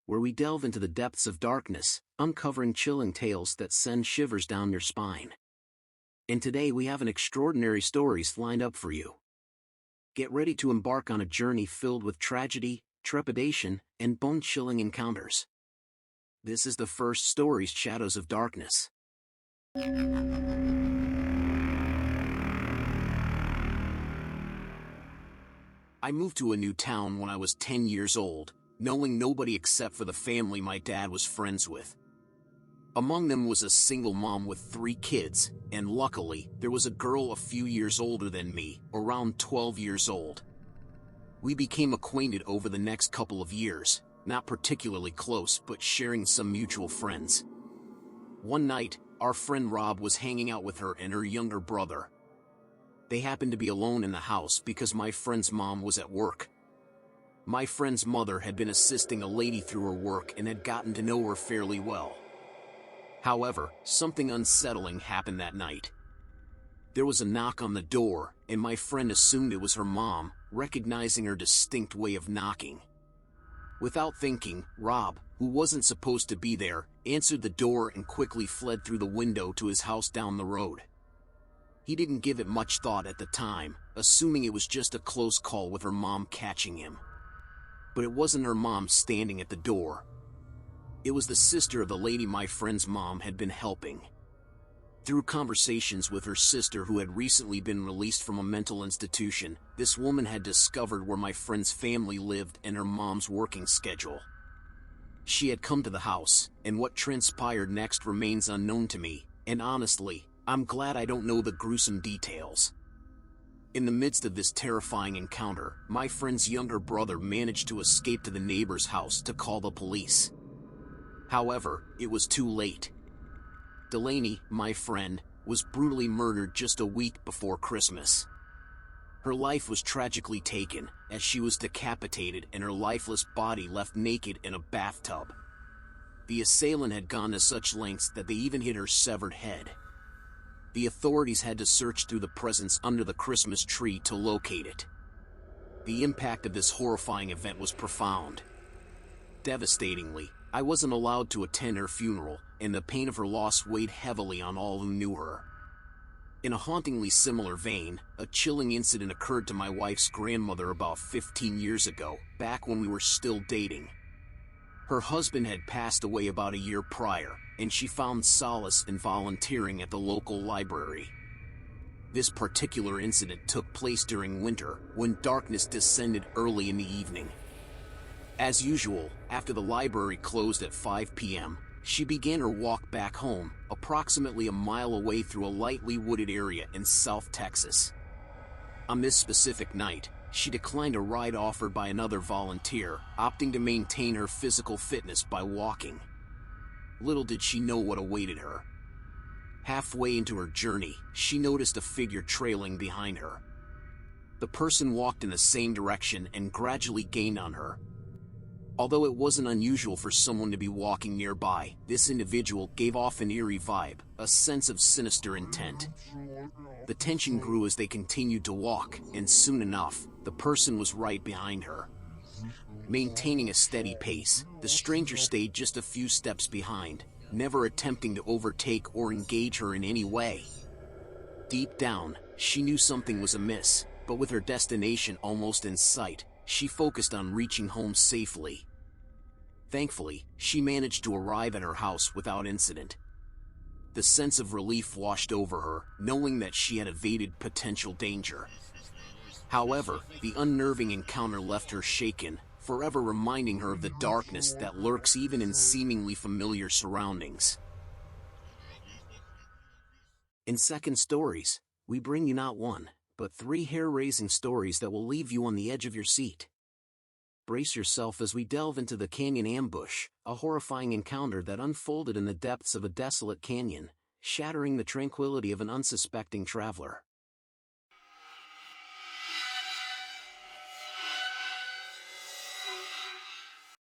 where we delve into the depths of darkness, uncovering chilling tales that send shivers down your spine. And today we have an extraordinary stories lined up for you. Get ready to embark on a journey filled with tragedy, trepidation, and bone-chilling encounters. This is the first story's Shadows of Darkness. I moved to a new town when I was 10 years old, knowing nobody except for the family my dad was friends with. Among them was a single mom with 3 kids, and luckily, there was a girl a few years older than me, around 12 years old. We became acquainted over the next couple of years, not particularly close but sharing some mutual friends. One night, our friend Rob was hanging out with her and her younger brother. They happened to be alone in the house because my friend's mom was at work. My friend's mother had been assisting a lady through her work and had gotten to know her fairly well. However, something unsettling happened that night. There was a knock on the door, and my friend assumed it was her mom, recognizing her distinct way of knocking. Without thinking, Rob, who wasn't supposed to be there, answered the door and quickly fled through the window to his house down the road. He didn't give it much thought at the time, assuming it was just a close call with her mom catching him. But it wasn't her mom standing at the door. It was the sister of the lady my friend's mom had been helping. Through conversations with her sister who had recently been released from a mental institution, this woman had discovered where my friend's family lived and her mom's working schedule. She had come to the house, and what transpired next remains unknown to me, and honestly, I'm glad I don't know the gruesome details. In the midst of this terrifying encounter, my friend's younger brother managed to escape to the neighbor's house to call the police. However, it was too late. Delaney, my friend, was brutally murdered just a week before Christmas. Her life was tragically taken, as she was decapitated and her lifeless body left naked in a bathtub. The assailant had gone to such lengths that they even hid her severed head. The authorities had to search through the presents under the Christmas tree to locate it. The impact of this horrifying event was profound. Devastatingly, I wasn't allowed to attend her funeral, and the pain of her loss weighed heavily on all who knew her. In a hauntingly similar vein, a chilling incident occurred to my wife's grandmother about 15 years ago, back when we were still dating. Her husband had passed away about a year prior, and she found solace in volunteering at the local library. This particular incident took place during winter, when darkness descended early in the evening. As usual, after the library closed at 5 p.m., she began her walk back home, approximately a mile away through a lightly wooded area in South Texas. On this specific night, she declined a ride offered by another volunteer, opting to maintain her physical fitness by walking. Little did she know what awaited her. Halfway into her journey, she noticed a figure trailing behind her. The person walked in the same direction and gradually gained on her. Although it wasn't unusual for someone to be walking nearby, this individual gave off an eerie vibe, a sense of sinister intent. The tension grew as they continued to walk, and soon enough, the person was right behind her. Maintaining a steady pace, the stranger stayed just a few steps behind, never attempting to overtake or engage her in any way. Deep down, she knew something was amiss, but with her destination almost in sight, she focused on reaching home safely. Thankfully, she managed to arrive at her house without incident. The sense of relief washed over her, knowing that she had evaded potential danger. However, the unnerving encounter left her shaken, forever reminding her of the darkness that lurks even in seemingly familiar surroundings. In Second Stories, we bring you not one, but 3 hair-raising stories that will leave you on the edge of your seat. Brace yourself as we delve into the canyon ambush, a horrifying encounter that unfolded in the depths of a desolate canyon, shattering the tranquility of an unsuspecting traveler.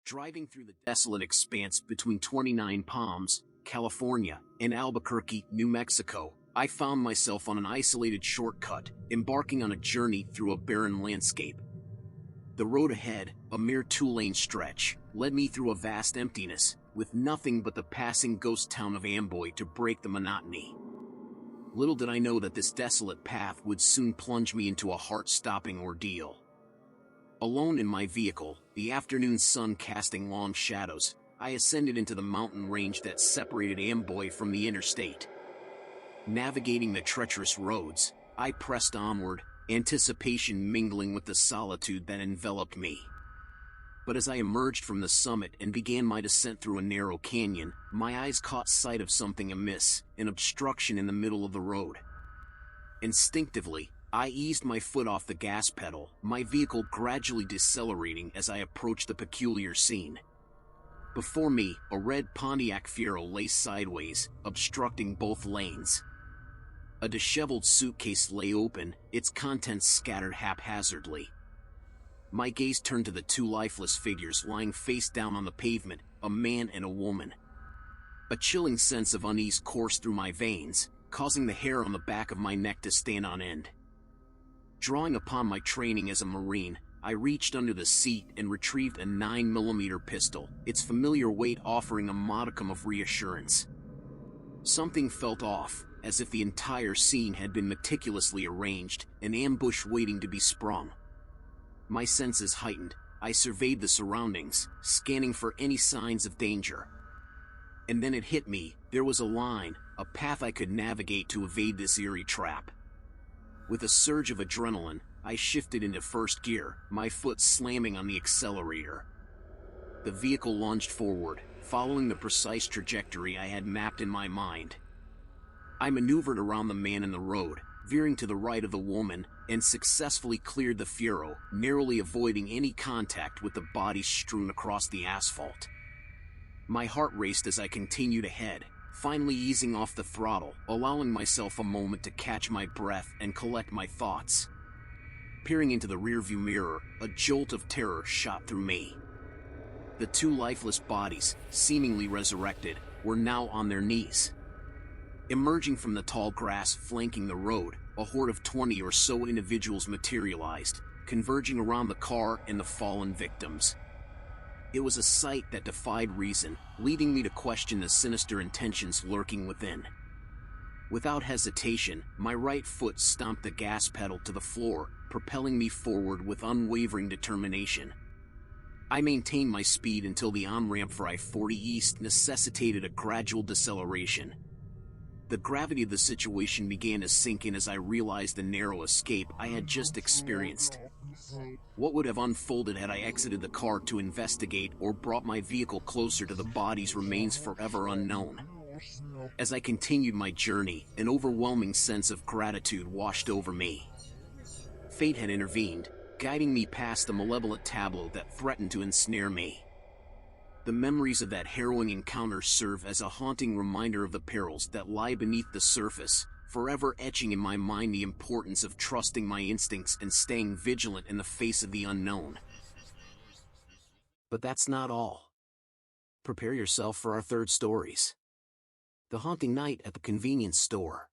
Driving through the desolate expanse between 29 Palms, California, and Albuquerque, New Mexico, I found myself on an isolated shortcut, embarking on a journey through a barren landscape. The road ahead, a mere 2-lane stretch, led me through a vast emptiness, with nothing but the passing ghost town of Amboy to break the monotony. Little did I know that this desolate path would soon plunge me into a heart-stopping ordeal. Alone in my vehicle, the afternoon sun casting long shadows, I ascended into the mountain range that separated Amboy from the interstate. Navigating the treacherous roads, I pressed onward, anticipation mingling with the solitude that enveloped me. But as I emerged from the summit and began my descent through a narrow canyon, my eyes caught sight of something amiss, an obstruction in the middle of the road. Instinctively, I eased my foot off the gas pedal, my vehicle gradually decelerating as I approached the peculiar scene. Before me, a red Pontiac Fiero lay sideways, obstructing both lanes. A disheveled suitcase lay open, its contents scattered haphazardly. My gaze turned to the two lifeless figures lying face down on the pavement, a man and a woman. A chilling sense of unease coursed through my veins, causing the hair on the back of my neck to stand on end. Drawing upon my training as a Marine, I reached under the seat and retrieved a 9mm pistol, its familiar weight offering a modicum of reassurance. Something felt off, as if the entire scene had been meticulously arranged, an ambush waiting to be sprung. My senses heightened, I surveyed the surroundings, scanning for any signs of danger. And then it hit me, there was a line, a path I could navigate to evade this eerie trap. With a surge of adrenaline, I shifted into first gear, my foot slamming on the accelerator. The vehicle lunged forward, following the precise trajectory I had mapped in my mind. I maneuvered around the man in the road, veering to the right of the woman, and successfully cleared the Fiero, narrowly avoiding any contact with the bodies strewn across the asphalt. My heart raced as I continued ahead, finally easing off the throttle, allowing myself a moment to catch my breath and collect my thoughts. Peering into the rearview mirror, a jolt of terror shot through me. The two lifeless bodies, seemingly resurrected, were now on their knees. Emerging from the tall grass flanking the road, a horde of 20 or so individuals materialized, converging around the car and the fallen victims. It was a sight that defied reason, leading me to question the sinister intentions lurking within. Without hesitation, my right foot stomped the gas pedal to the floor, propelling me forward with unwavering determination. I maintained my speed until the on-ramp for I-40 East necessitated a gradual deceleration. The gravity of the situation began to sink in as I realized the narrow escape I had just experienced. What would have unfolded had I exited the car to investigate or brought my vehicle closer to the bodies remains forever unknown. As I continued my journey, an overwhelming sense of gratitude washed over me. Fate had intervened, guiding me past the malevolent tableau that threatened to ensnare me. The memories of that harrowing encounter serve as a haunting reminder of the perils that lie beneath the surface, forever etching in my mind the importance of trusting my instincts and staying vigilant in the face of the unknown. But that's not all. Prepare yourself for our third stories. The haunting night at the convenience store.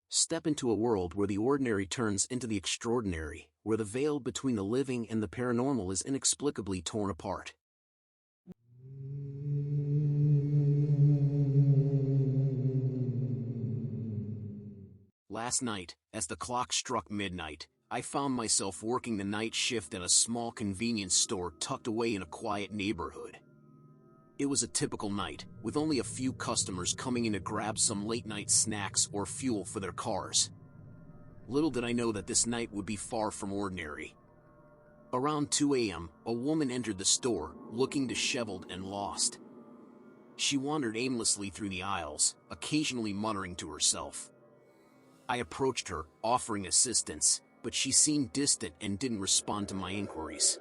Step into a world where the ordinary turns into the extraordinary, where the veil between the living and the paranormal is inexplicably torn apart. Last night, as the clock struck midnight, I found myself working the night shift at a small convenience store tucked away in a quiet neighborhood. It was a typical night, with only a few customers coming in to grab some late-night snacks or fuel for their cars. Little did I know that this night would be far from ordinary. Around 2 a.m., a woman entered the store, looking disheveled and lost. She wandered aimlessly through the aisles, occasionally muttering to herself. I approached her, offering assistance, but she seemed distant and didn't respond to my inquiries.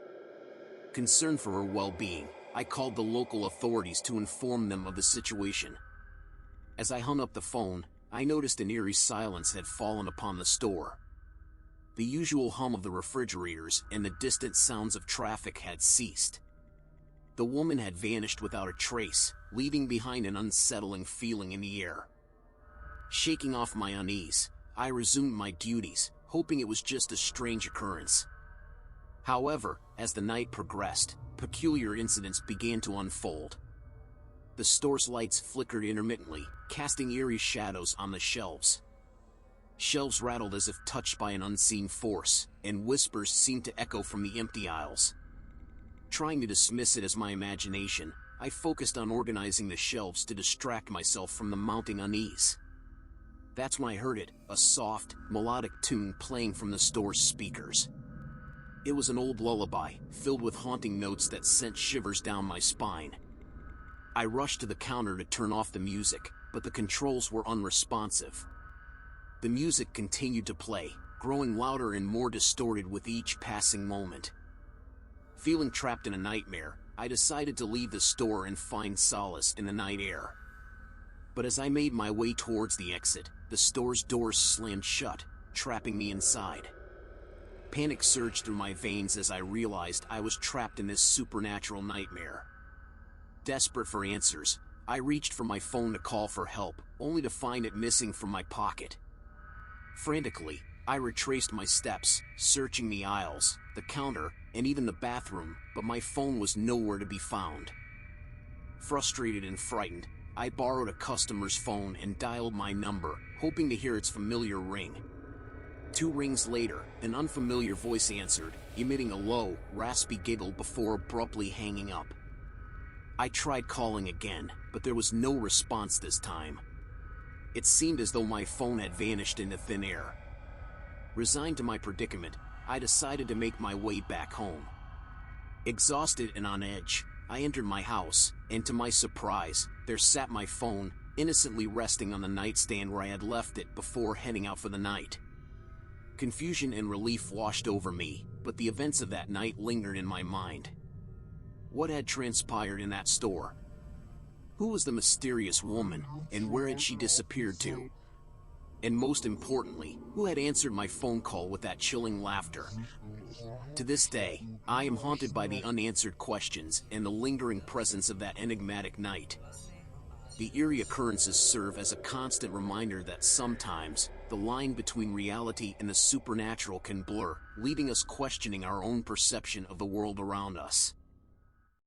Concerned for her well-being, I called the local authorities to inform them of the situation. As I hung up the phone, I noticed an eerie silence had fallen upon the store. The usual hum of the refrigerators and the distant sounds of traffic had ceased. The woman had vanished without a trace, leaving behind an unsettling feeling in the air. Shaking off my unease, I resumed my duties, hoping it was just a strange occurrence. However, as the night progressed, peculiar incidents began to unfold. The store's lights flickered intermittently, casting eerie shadows on the shelves. Shelves rattled as if touched by an unseen force, and whispers seemed to echo from the empty aisles. Trying to dismiss it as my imagination, I focused on organizing the shelves to distract myself from the mounting unease. That's when I heard it, a soft, melodic tune playing from the store's speakers. It was an old lullaby, filled with haunting notes that sent shivers down my spine. I rushed to the counter to turn off the music, but the controls were unresponsive. The music continued to play, growing louder and more distorted with each passing moment. Feeling trapped in a nightmare, I decided to leave the store and find solace in the night air. But as I made my way towards the exit, the store's doors slammed shut, trapping me inside. Panic surged through my veins as I realized I was trapped in this supernatural nightmare. Desperate for answers, I reached for my phone to call for help, only to find it missing from my pocket. Frantically, I retraced my steps, searching the aisles, the counter, and even the bathroom, but my phone was nowhere to be found. Frustrated and frightened, I borrowed a customer's phone and dialed my number, hoping to hear its familiar ring. 2 rings later, an unfamiliar voice answered, emitting a low, raspy giggle before abruptly hanging up. I tried calling again, but there was no response this time. It seemed as though my phone had vanished into thin air. Resigned to my predicament, I decided to make my way back home. Exhausted and on edge, I entered my house, and to my surprise, there sat my phone, innocently resting on the nightstand where I had left it before heading out for the night. Confusion and relief washed over me, but the events of that night lingered in my mind. What had transpired in that store? Who was the mysterious woman, and where had she disappeared to? And most importantly, who had answered my phone call with that chilling laughter? To this day, I am haunted by the unanswered questions and the lingering presence of that enigmatic night. The eerie occurrences serve as a constant reminder that sometimes, the line between reality and the supernatural can blur, leaving us questioning our own perception of the world around us.